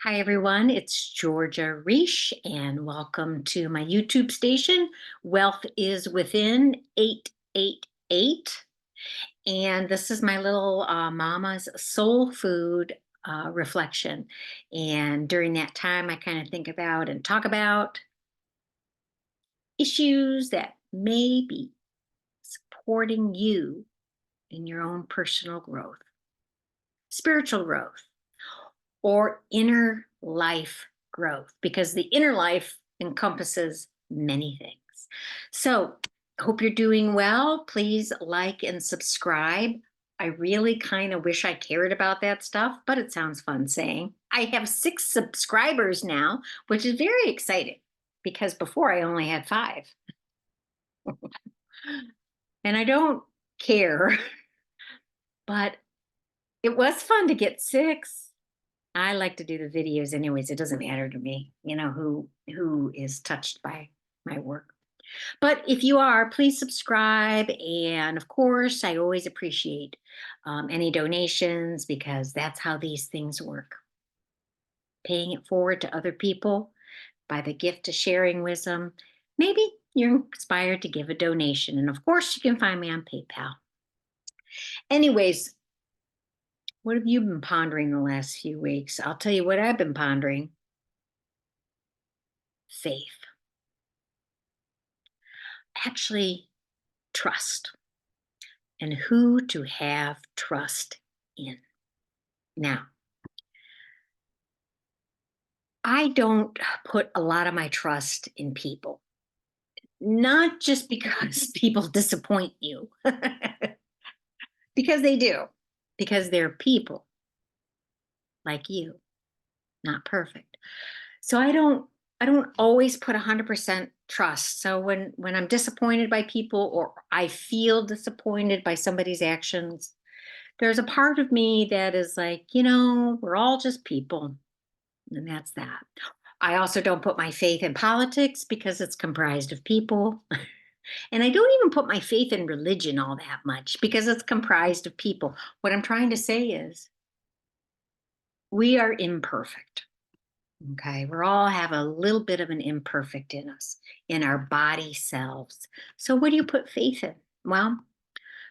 Hi, everyone. It's Georgia Reish, and welcome to my YouTube station, Wealth is Within 888. And this is my little mama's soul food reflection. And during that time, I kind of think about and talk about issues that may be supporting you in your own personal growth, spiritual growth, or inner life growth, because the inner life encompasses many things. So, hope you're doing well. Please like and subscribe. I really kind of wish I cared about that stuff, but it sounds fun saying. I have 6 subscribers now, which is very exciting because before I only had 5. And I don't care, but it was fun to get 6. I like to do the videos anyways. It doesn't matter to me, who is touched by my work. But if you are, please subscribe. And of course, I always appreciate any donations because that's how these things work. Paying it forward to other people by the gift of sharing wisdom. Maybe you're inspired to give a donation. And of course, you can find me on PayPal. Anyways, what have you been pondering the last few weeks? I'll tell you what I've been pondering: faith. Actually, trust, and who to have trust in. Now, I don't put a lot of my trust in people, not just because people disappoint you, because they do, because they're people like you, not perfect. So I don't always put 100% trust. So when I'm disappointed by people or I feel disappointed by somebody's actions, there's a part of me that is like, we're all just people, and that's that. I also don't put my faith in politics because it's comprised of people. And I don't even put my faith in religion all that much because it's comprised of people. What I'm trying to say is we are imperfect. Okay. We all have a little bit of an imperfect in us, in our body selves. So what do you put faith in? Well,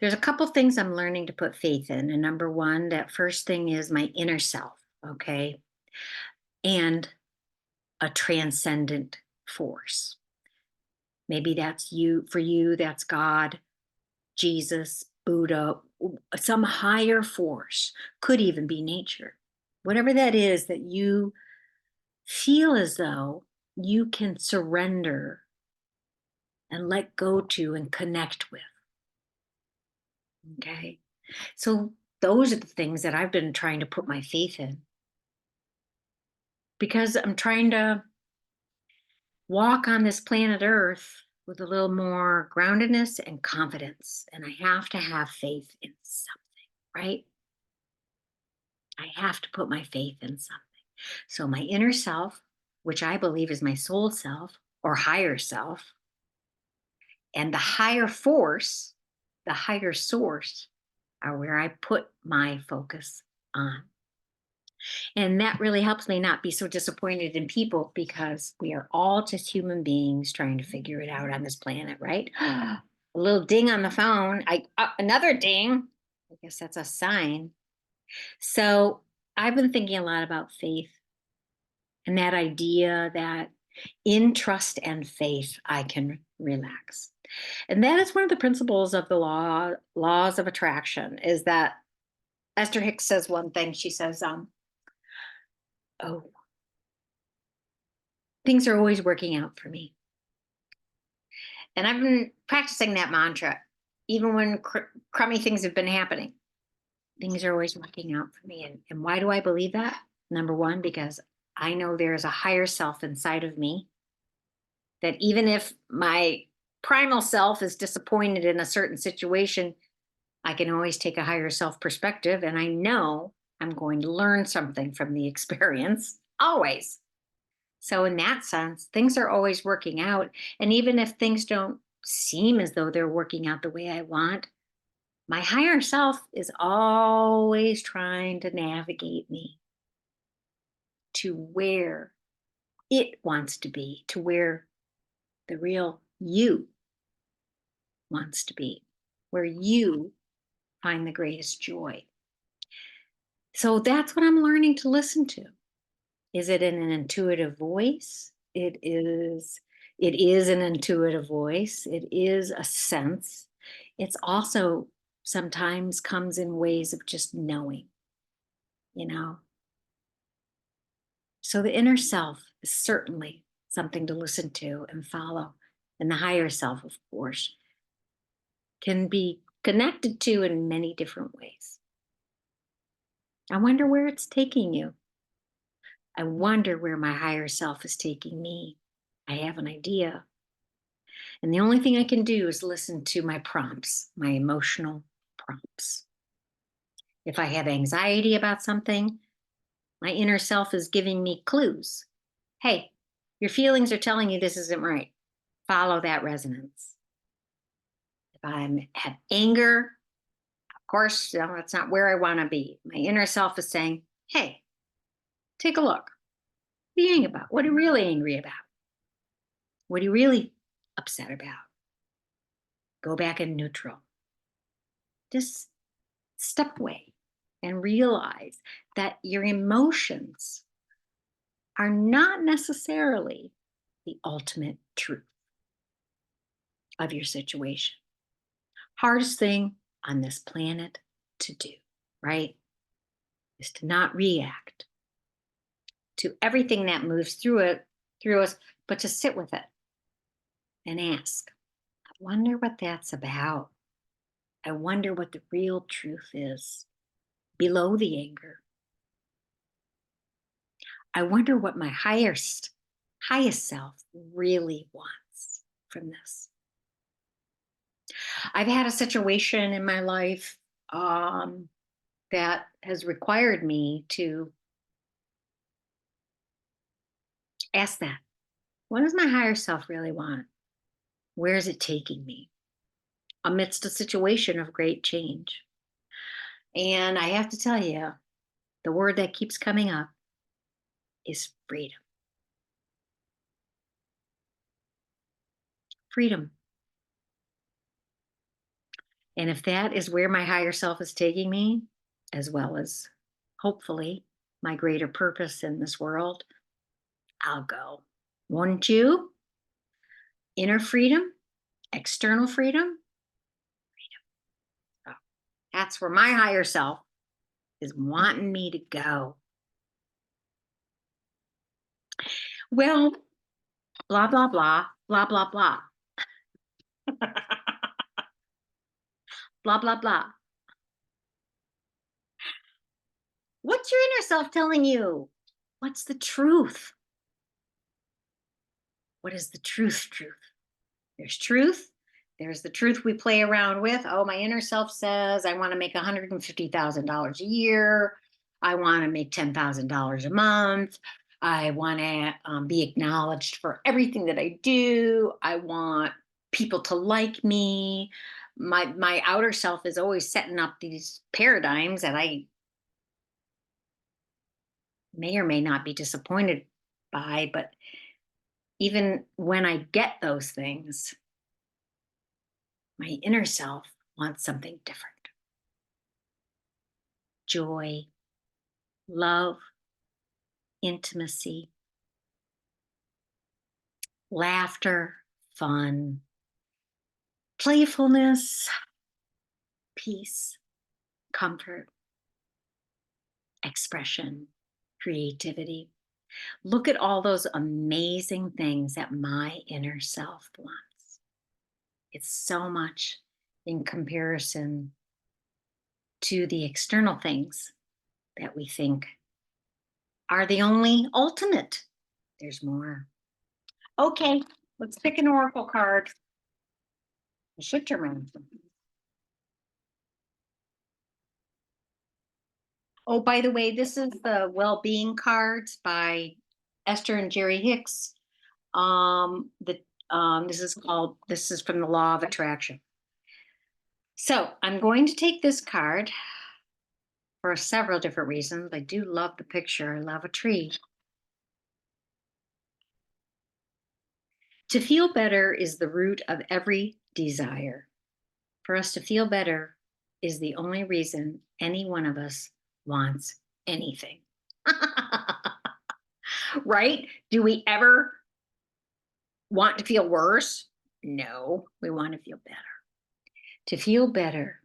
there's a couple things I'm learning to put faith in. And number one, that first thing is my inner self. Okay. And a transcendent force. Maybe that's you, for you, that's God, Jesus, Buddha, some higher force, could even be nature. Whatever that is that you feel as though you can surrender and let go to and connect with. Okay. So those are the things that I've been trying to put my faith in because I'm trying to walk on this planet Earth with a little more groundedness and confidence. And I have to have faith in something, right? I have to put my faith in something. So my inner self, which I believe is my soul self or higher self, and the higher force, the higher source, are where I put my focus on. And that really helps me not be so disappointed in people because we are all just human beings trying to figure it out on this planet, right? A little ding on the phone. Another ding. I guess that's a sign. So I've been thinking a lot about faith and that idea that in trust and faith I can relax. And that is one of the principles of the laws of attraction. Is that Esther Hicks says one thing. She says, "Oh, things are always working out for me." And I've been practicing that mantra even when crummy things have been happening. Things are always working out for me. And why do I believe that? Number one, because I know there's a higher self inside of me that even if my primal self is disappointed in a certain situation, I can always take a higher self perspective. And I know I'm going to learn something from the experience, always. So, in that sense, things are always working out. And even if things don't seem as though they're working out the way I want, my higher self is always trying to navigate me. to where it wants to be, to where the real you wants to be, where you find the greatest joy. So that's what I'm learning to listen to. Is it in an intuitive voice? It is an intuitive voice. It is a sense. It's also sometimes comes in ways of just knowing, you know. So the inner self is certainly something to listen to and follow. And the higher self, of course, can be connected to in many different ways. I wonder where it's taking you. I wonder where my higher self is taking me. I have an idea. And the only thing I can do is listen to my prompts, my emotional prompts. If I have anxiety about something, my inner self is giving me clues. Hey, your feelings are telling you this isn't right. Follow that resonance. If I have anger, of course, that's not where I want to be. My inner self is saying, hey, take a look. What are you angry about? What are you really angry about? What are you really upset about? Go back in neutral. Just step away and realize that your emotions are not necessarily the ultimate truth of your situation. Hardest thing on this planet to do, right? Is to not react to everything that moves through us, but to sit with it and ask, I wonder what that's about. I wonder what the real truth is below the anger. I wonder what my highest self really wants from this. I've had a situation in my life um, that has required me to ask that. What does my higher self really want? Where is it taking me amidst a situation of great change? And I have to tell you, the word that keeps coming up is freedom. Freedom. And if that is where my higher self is taking me, as well as hopefully my greater purpose in this world, I'll go. Wouldn't you? Inner freedom, external freedom. So that's where my higher self is wanting me to go. Well, blah, blah, blah, blah, blah, blah, blah, blah, blah. What's your inner self telling you? What's the truth? What is the truth? There's truth. There's the truth we play around with. Oh, my inner self says I want to make $150,000 a year. I want to make $10,000 a month. I want to be acknowledged for everything that I do. I want people to like me. My outer self is always setting up these paradigms that I may or may not be disappointed by, but even when I get those things, my inner self wants something different. Joy, love, intimacy, laughter, fun, playfulness, peace, comfort, expression, creativity. Look at all those amazing things that my inner self wants. It's so much in comparison to the external things that we think are the only ultimate. There's more. Okay, let's pick an oracle card. I should turn around. Oh, by the way, this is the well-being cards by Esther and Jerry Hicks. The this is from the Law of Attraction. So I'm going to take this card for several different reasons. I do love the picture. I love a tree. To feel better is the root of every desire. For us to feel better is the only reason any one of us wants anything. Right? Do we ever want to feel worse? No, we want to feel better. To feel better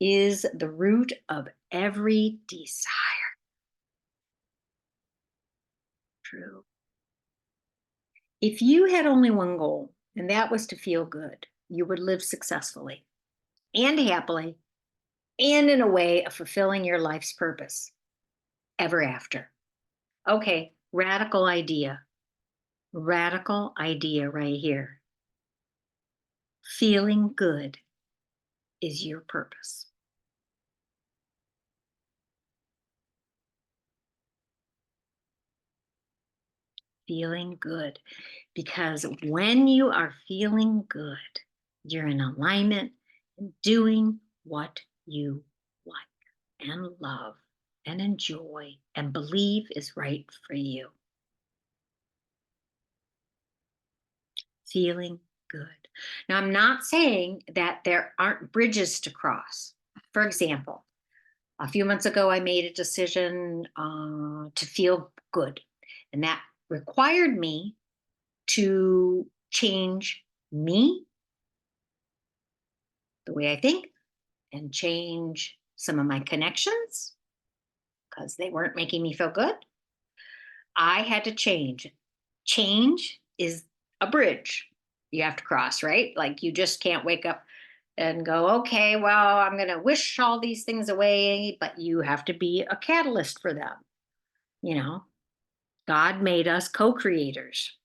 is the root of every desire. True. If you had only one goal, and that was to feel good, you would live successfully and happily and in a way of fulfilling your life's purpose ever after. Okay, radical idea. Radical idea right here. Feeling good is your purpose. Feeling good. Because when you are feeling good, you're in alignment and doing what you like and love and enjoy and believe is right for you. Feeling good. Now, I'm not saying that there aren't bridges to cross. For example, a few months ago, I made a decision to feel good, and that required me to change me, the way I think, and change some of my connections because they weren't making me feel good. I had to change. Change is a bridge you have to cross, right? Like you just can't wake up and go, okay, well, I'm going to wish all these things away, but you have to be a catalyst for them. You know, God made us co creators.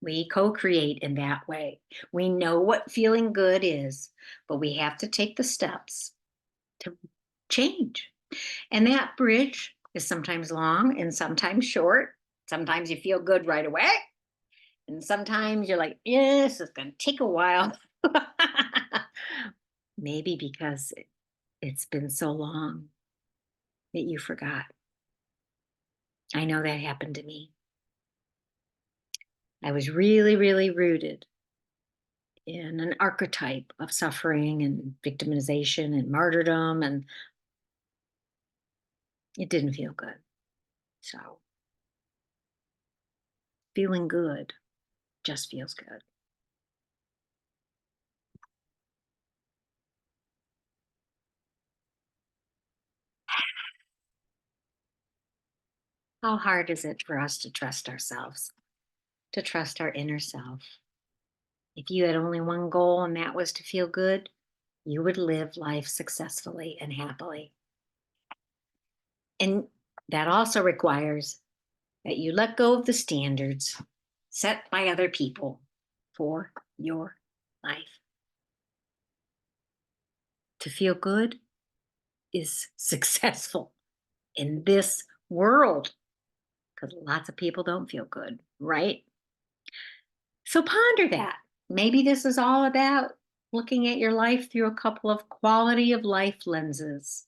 We co create in that way. We know what feeling good is, but we have to take the steps to change. And that bridge is sometimes long and sometimes short. Sometimes you feel good right away. And sometimes you're like, yeah, this is going to take a while. Maybe because it's been so long that you forgot. I know that happened to me. I was really, really rooted in an archetype of suffering and victimization and martyrdom, and it didn't feel good. So feeling good just feels good. How hard is it for us to trust ourselves, to trust our inner self? If you had only one goal and that was to feel good, you would live life successfully and happily. And that also requires that you let go of the standards set by other people for your life. To feel good is successful in this world because lots of people don't feel good, right? So ponder that. Maybe this is all about looking at your life through a couple of quality of life lenses.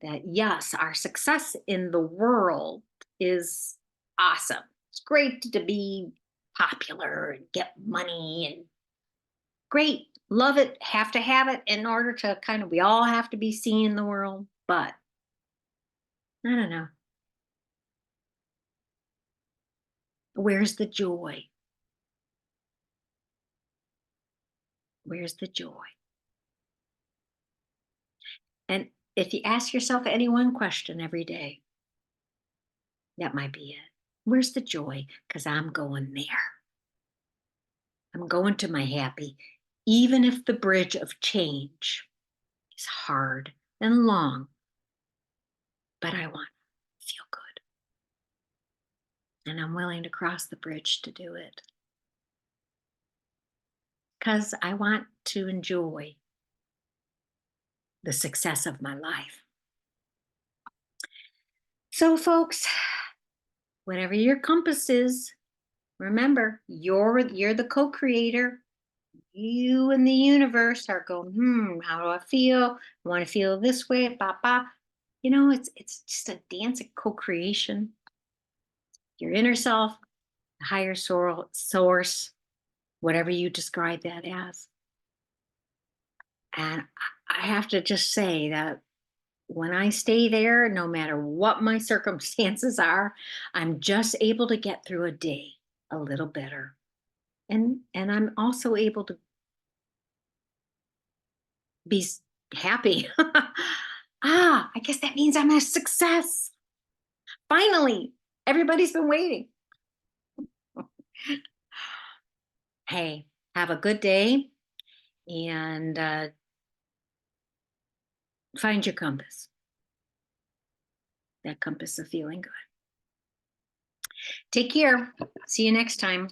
That yes, our success in the world is awesome. It's great to be popular and get money and great. Love it, have to have it in order to kind of, we all have to be seen in the world. But I don't know. Where's the joy? Where's the joy? And if you ask yourself any one question every day, that might be it. Where's the joy? Because I'm going there. I'm going to my happy, even if the bridge of change is hard and long, but I want to feel good. And I'm willing to cross the bridge to do it because I want to enjoy the success of my life. So, folks, whatever your compass is, remember you're the co-creator. You and the universe are going, how do I feel? I want to feel this way, ba. You know, it's just a dance of co-creation. Your inner self higher source, whatever you describe that as. And I have to just say that when I stay there, no matter what my circumstances are, I'm just able to get through a day a little better. And I'm also able to be happy. I guess that means I'm a success. Finally, everybody's been waiting. Hey, have a good day and find your compass. That compass of feeling good. Take care. See you next time.